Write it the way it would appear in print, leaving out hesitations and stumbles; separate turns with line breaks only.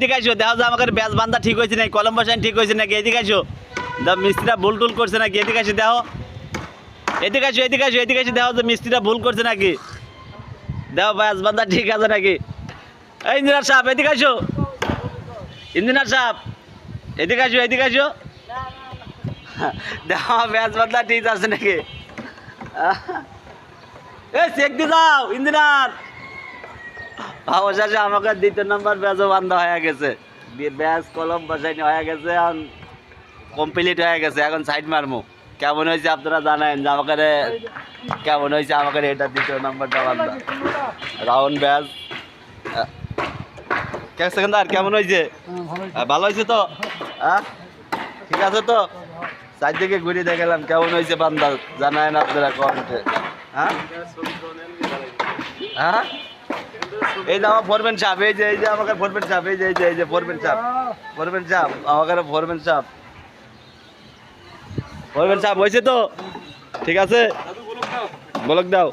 এদিকে আসো, দেখো যে আমাকে ব্যাস বান্ধা ঠিক হয়েছে নাকি, কলম বসান ঠিক হয়েছে নাকি, এদিকে আসো। মিস্ত্রিরা ভুল টুল করছে নাকি, এদিকে আসো দেখো। এদিকে আসো, এদিকে আসো, এদিকে আসো, দেখো যে মিস্ত্রিরা ভুল করছে নাকি, দেখো ব্যাস বান্ধা ঠিক আছে নাকি। এই ইঞ্জিনিয়ার সাহেব এদিকে আসো, ইঞ্জিনিয়ার সাহেব এদিকে আসো, এদিকে আসো, দেখো ব্যাস বান্ধা ঠিক আছে নাকি। এই চেক দিয়ে যাও ইঞ্জিনিয়ার। অবশেষে আমাকে 2 নম্বর ব্যাচও বান্ধা হয়ে গেছে, ব্যাচ কলম বসাইনি হয়ে গেছে, এখন কমপ্লিট হয়ে গেছে। এখন সাইড মারমু। কেমন হয়েছে আপনারা জানেন যে আমাকে কেমন হয়েছে, আমাকে এটা 2 নম্বরটা বান্ধা রাউন্ড ব্যাচ। সেকেন্দার কেমন হয়েছে? ভালো হয়েছে তো? হ্যাঁ ঠিক আছে তো? চারদিকে ঘুরে দেখালাম কেমন হয়েছে বান্ধা, জানায়েন আপনারা কমেন্টে। হ্যাঁ হ্যাঁ এই যে আমার ফোরম্যান সাহেব, এই যে আমাকে ফোরম্যান সাহেব, এই যে ফোরম্যান সাহেব, ফোরম্যান সাহেব আমাকে ফোরম্যান সাহেব, ফোরম্যান সাহেব হয়েছে তো? ঠিক আছে, বলক দাও।